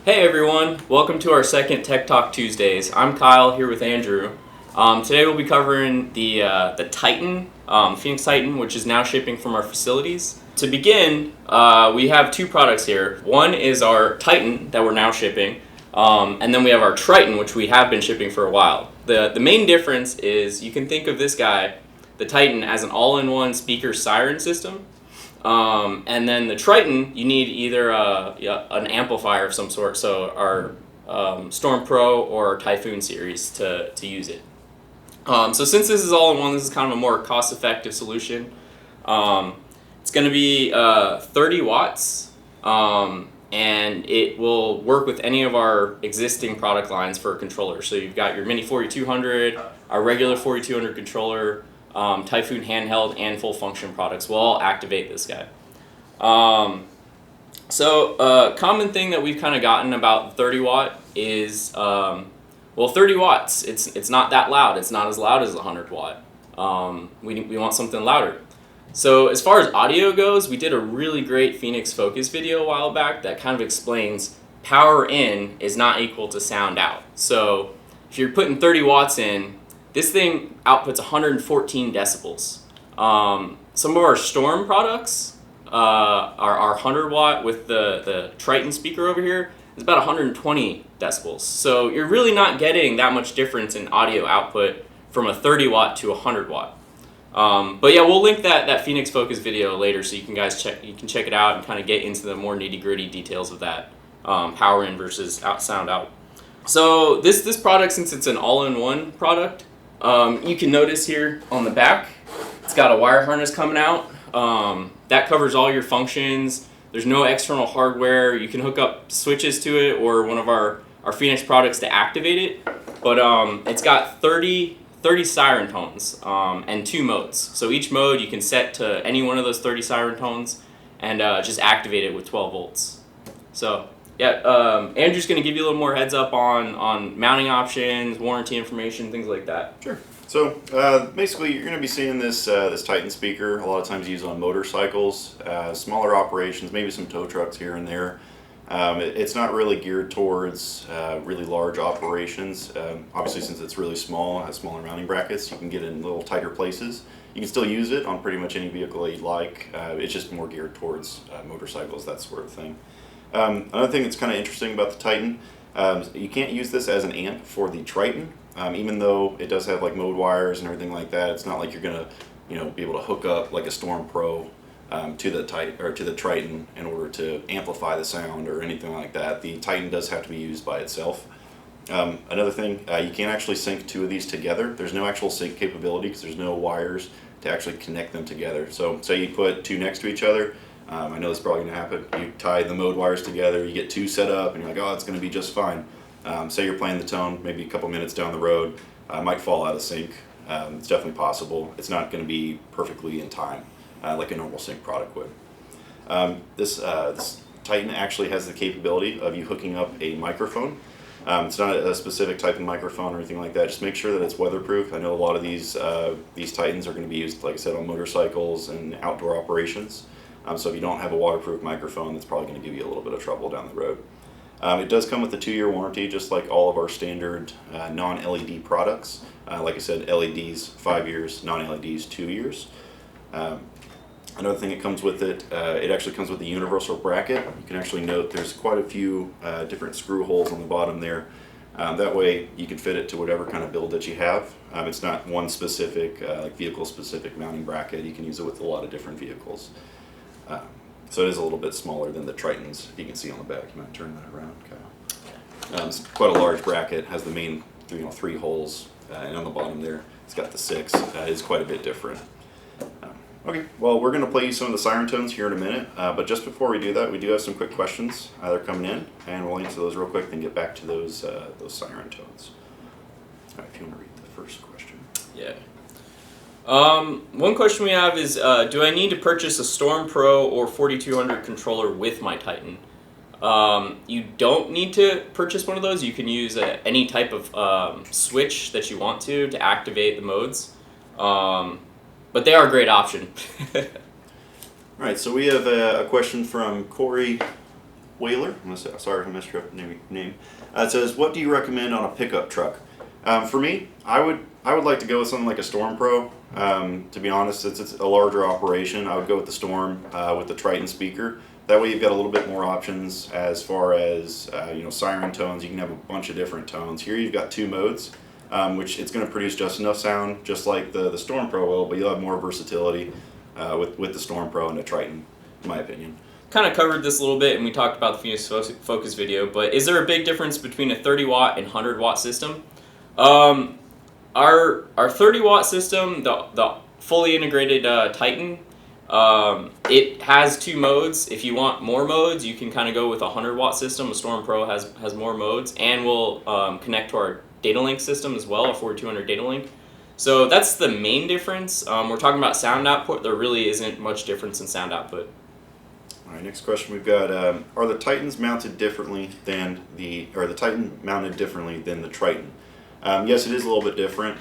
Hey everyone, welcome to our second Tech Talk Tuesdays. I'm Kyle here with Andrew. Today we'll be covering the Titan, Feniex Titan, which is now shipping from our facilities. To begin, we have two products here. One is our Titan that we're now shipping, and then we have our Triton, which we have been shipping for a while. The main difference is you can think of this guy, the Titan, as an all-in-one speaker Siren system. And then the Triton, you need either an amplifier of some sort, so our Storm Pro or our Typhoon series to use it. So since this is all in one, this is kind of a more cost-effective solution. It's going to be 30 watts, and it will work with any of our existing product lines for a controller. So you've got your Mini 4200, our regular 4200 controller, Typhoon handheld, and full function products will all activate this guy. Common thing that we've kind of gotten about the 30 watt is, 30 watts, it's not that loud. It's not as loud as the 100 watt. We want something louder. So as far as audio goes, we did a really great Feniex Focus video a while back that kind of explains power in is not equal to sound out. So if you're putting 30 watts in, this thing outputs 114 decibels. Some of our Storm products, our 100 watt with the Triton speaker over here, is about 120 decibels. So you're really not getting that much difference in audio output from a 30 watt to a 100 watt. But yeah, we'll link that Feniex Focus video later so you can check it out and kind of get into the more nitty-gritty details of that power in versus sound out. So this product, since it's an all-in-one product, you can notice here on the back, it's got a wire harness coming out. That covers all your functions. There's no external hardware. You can hook up switches to it or one of our Feniex products to activate it. But it's got 30 siren tones and 2 modes. So each mode you can set to any one of those 30 siren tones and just activate it with 12 volts. So yeah, Andrew's going to give you a little more heads up on mounting options, warranty information, things like that. Sure. So basically, you're going to be seeing this Titan speaker a lot of times used on motorcycles, smaller operations, maybe some tow trucks here and there. It's not really geared towards really large operations. Obviously, since it's really small, has smaller mounting brackets, you can get it in little tighter places. You can still use it on pretty much any vehicle that you'd like. It's just more geared towards motorcycles, that sort of thing. Another thing that's kind of interesting about the Titan, you can't use this as an amp for the Triton, even though it does have like mode wires and everything like that. It's not like you're gonna, be able to hook up like a Storm Pro to the Titan or to the Triton in order to amplify the sound or anything like that. The Titan does have to be used by itself. Another thing, you can't actually sync 2 of these together. There's no actual sync capability because there's no wires to actually connect them together. So say you put 2 next to each other. I know this is probably going to happen. You tie the mode wires together, you get 2 set up, and you're like, oh, it's going to be just fine. Say you're playing the tone, maybe a couple minutes down the road, might fall out of sync. It's definitely possible. It's not going to be perfectly in time, like a normal sync product would. This Titan actually has the capability of you hooking up a microphone. It's not a specific type of microphone or anything like that. Just make sure that it's weatherproof. I know a lot of these Titans are going to be used, like I said, on motorcycles and outdoor operations. So if you don't have a waterproof microphone, that's probably going to give you a little bit of trouble down the road. It does come with a 2-year warranty, just like all of our standard non-LED products. Like I said, LEDs 5 years, non-LEDs 2 years. Another thing that comes with it, it actually comes with a universal bracket. You can actually note there's quite a few different screw holes on the bottom there. That way you can fit it to whatever kind of build that you have. It's not one specific, like vehicle-specific mounting bracket. You can use it with a lot of different vehicles. So it is a little bit smaller than the Tritons. You can see on the back. You might turn that around, Kyle. It's quite a large bracket. Has the main 3 holes, and on the bottom there, it's got the 6. It is quite a bit different. Okay, well, we're going to play you some of the siren tones here in a minute. But just before we do that, we do have some quick questions. They're coming in, and we'll answer those real quick, then get back to those siren tones. All right, if you want to read the first question. Yeah. One question we have is, do I need to purchase a Storm Pro or 4200 controller with my Titan? You don't need to purchase one of those. You can use any type of switch that you want to activate the modes. But they are a great option. All right, so we have a question from Corey Whaler. Sorry if I messed your name. It says, what do you recommend on a pickup truck? For me, I would like to go with something like a Storm Pro. To be honest, since it's a larger operation, I would go with the Storm with the Triton speaker. That way you've got a little bit more options as far as siren tones. You can have a bunch of different tones. Here you've got 2 modes, which it's going to produce just enough sound, just like the Storm Pro will, but you'll have more versatility with the Storm Pro and the Triton, in my opinion. Kind of covered this a little bit, and we talked about the Feniex Focus video, but is there a big difference between a 30 watt and 100 watt system? Our 30 watt system, the fully integrated Titan, it has 2 modes. If you want more modes, you can kind of go with a 100 watt system. A Storm Pro has more modes, and will connect to our data link system as well, a 4200 data link. So that's the main difference. We're talking about sound output. There really isn't much difference in sound output. All right, next question we've got: are the Titans mounted differently than the Titan mounted differently than the Triton? Yes, it is a little bit different.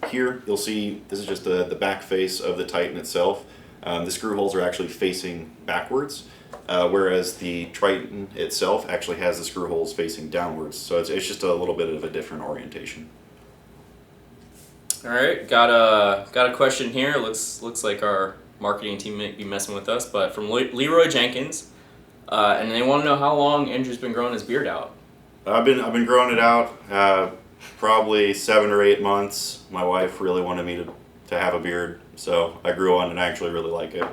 Here you'll see this is just the back face of the Titan itself. The screw holes are actually facing backwards, whereas the Triton itself actually has the screw holes facing downwards. So it's just a little bit of a different orientation. All right, got a question here. Looks like our marketing team may be messing with us, but from Leroy Jenkins, and they want to know how long Andrew's been growing his beard out. I've been growing it out probably 7 or 8 months. My wife really wanted me to have a beard, so I grew one and I actually really like it.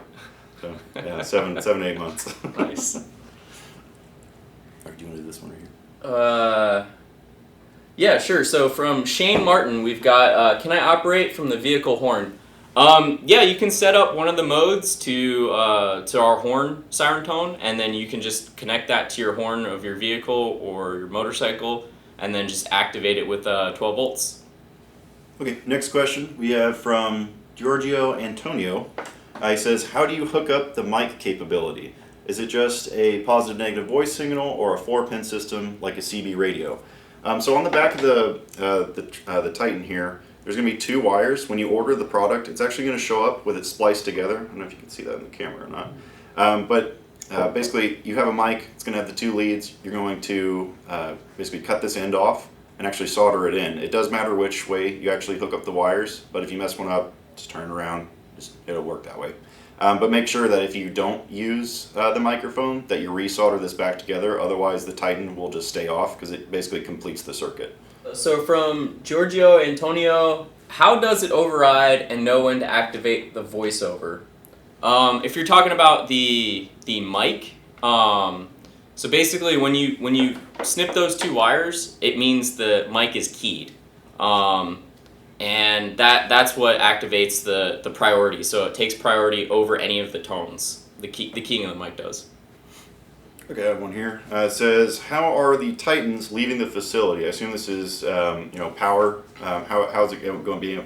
So yeah, 7 8 months. Nice. Or do you want to do this one right here? Yeah, sure. So from Shane Martin, we've got, can I operate from the vehicle horn? Yeah, you can set up one of the modes to our horn siren tone, and then you can just connect that to your horn of your vehicle or your motorcycle, and then just activate it with 12 volts. Okay, next question we have from Giorgio Antonio. He says, how do you hook up the mic capability? Is it just a positive-negative voice signal or a 4-pin system like a CB radio? So on the back of the Titan here, there's going to be 2 wires. When you order the product, it's actually going to show up with it spliced together. I don't know if you can see that in the camera or not. But basically, you have a mic. It's going to have the 2 leads. You're going to basically cut this end off and actually solder it in. It does matter which way you actually hook up the wires, but if you mess one up, just turn it around. It'll work that way. But make sure that if you don't use the microphone, that you resolder this back together. Otherwise, the Titan will just stay off because it basically completes the circuit. So from Giorgio Antonio, how does it override and know when to activate the voiceover? If you're talking about the mic, so basically when you snip those 2 wires, it means the mic is keyed. And that's what activates the priority. So it takes priority over any of the tones. The keying of the mic does. Okay, I have one here. It says, how are the Titans leaving the facility? I assume this is power. How's it going to be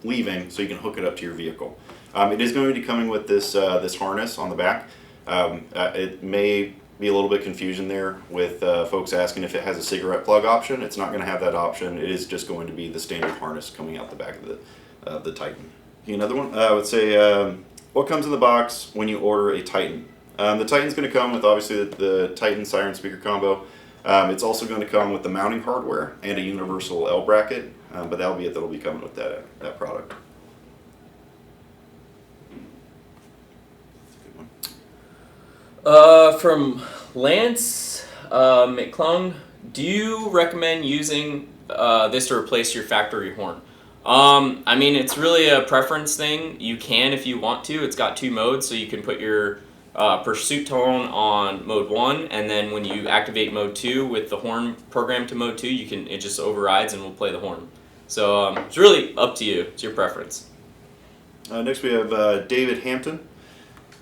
leaving so you can hook it up to your vehicle? It is going to be coming with this harness on the back. It may be a little bit confusion there with folks asking if it has a cigarette plug option. It's not going to have that option. It is just going to be the standard harness coming out the back of the Titan. Another one. I would say, what comes in the box when you order a Titan? The Titan's going to come with obviously the Titan Siren speaker combo. It's also going to come with the mounting hardware and a universal L bracket, but that'll be it. That'll be coming with that product. From Lance McClung, do you recommend using this to replace your factory horn? I mean, it's really a preference thing. You can if you want to. It's got 2 modes, so you can put your pursuit tone on mode 1, and then when you activate mode 2 with the horn programmed to mode 2, it just overrides and will play the horn. So it's really up to you. It's your preference. Next we have David Hampton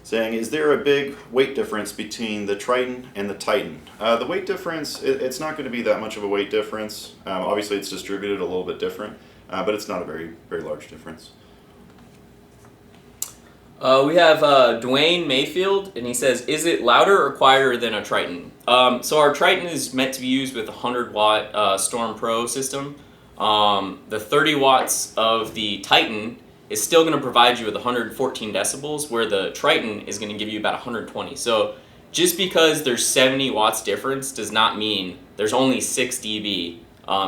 saying, is there a big weight difference between the Triton and the Titan? The weight difference, it's not going to be that much of a weight difference. Obviously it's distributed a little bit different, but it's not a very, very large difference. We have Dwayne Mayfield, and he says, is it louder or quieter than a Triton? So our Triton is meant to be used with a 100-watt Storm Pro system. The 30 watts of the Titan is still going to provide you with 114 decibels, where the Triton is going to give you about 120. So just because there's 70 watts difference does not mean there's only 6 dB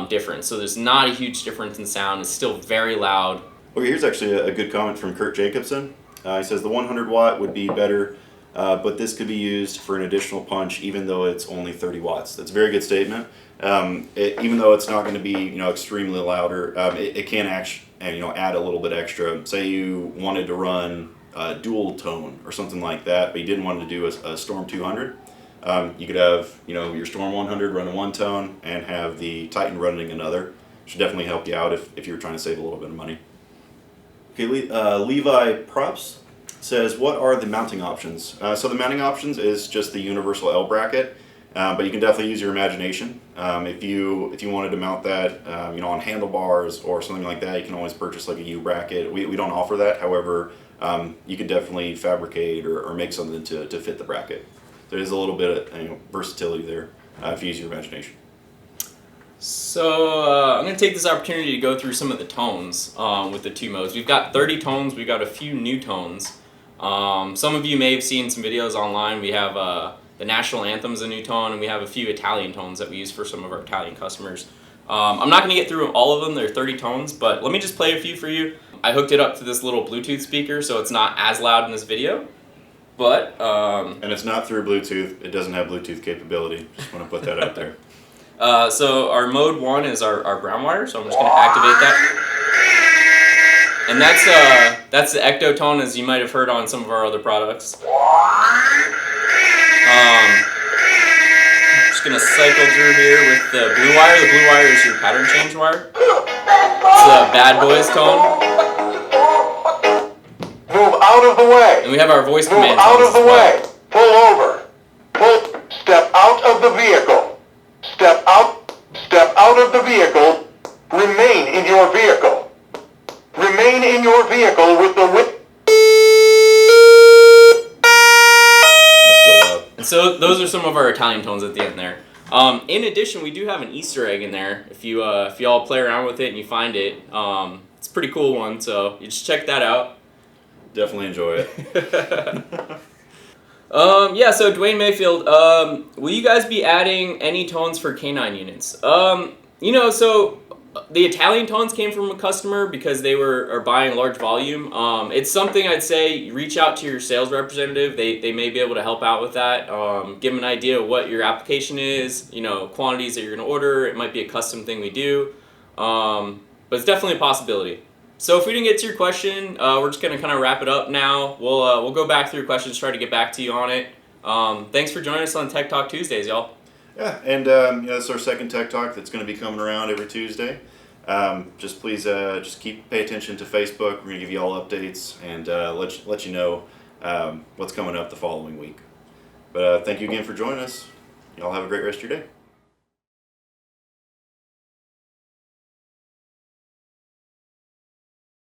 difference. So there's not a huge difference in sound. It's still very loud. Okay, here's actually a good comment from Kurt Jacobson. He says the 100 watt would be better, but this could be used for an additional punch even though it's only 30 watts. That's a very good statement. Even though it's not going to be extremely louder, it can actually add a little bit extra. Say you wanted to run dual tone or something like that, but you didn't want to do a Storm 200. You could have your Storm 100 running one tone and have the Titan running another. Should definitely help you out if you're trying to save a little bit of money. Okay, Levi Props says, what are the mounting options? So the mounting options is just the universal L bracket, but you can definitely use your imagination. If you wanted to mount that on handlebars or something like that, you can always purchase like a U bracket. We don't offer that, however, you could definitely fabricate or make something to fit the bracket. There's a little bit of versatility there if you use your imagination. So I'm going to take this opportunity to go through some of the tones with the two modes. We've got 30 tones. We've got a few new tones. Some of you may have seen some videos online. We have the national anthem's a new tone, and we have a few Italian tones that we use for some of our Italian customers. I'm not going to get through all of them. There are 30 tones, but let me just play a few for you. I hooked it up to this little Bluetooth speaker, so it's not as loud in this video. But and it's not through Bluetooth. It doesn't have Bluetooth capability. Just want to put that out there. So our mode 1 is our ground wire, so I'm just going to activate that. And that's the Ecto tone, as you might have heard on some of our other products. I'm just going to cycle through here with the blue wire. The blue wire is your pattern change wire. It's the bad boys tone. Move out of the way. And we have our voice Move command out tones of the as well. way. Pull over. Step out of the vehicle. Step out of the vehicle. Remain in your vehicle. Remain in your vehicle with the whip. And so those are some of our Italian tones at the end there. In addition, we do have an Easter egg in there. If you all play around with it and you find it, it's a pretty cool one. So you just check that out. Definitely enjoy it. Yeah, so Dwayne Mayfield, will you guys be adding any tones for K9 units? So the Italian tones came from a customer because they are buying a large volume. It's something I'd say reach out to your sales representative. They may be able to help out with that. Give them an idea of what your application is, quantities that you're going to order. It might be a custom thing we do, but it's definitely a possibility. So if we didn't get to your question, we're just going to kind of wrap it up now. We'll go back through questions, try to get back to you on it. Thanks for joining us on Tech Talk Tuesdays, y'all. Yeah, and that's our second Tech Talk that's going to be coming around every Tuesday. Just please pay attention to Facebook. We're going to give you all updates and let you know what's coming up the following week. But thank you again for joining us. Y'all have a great rest of your day.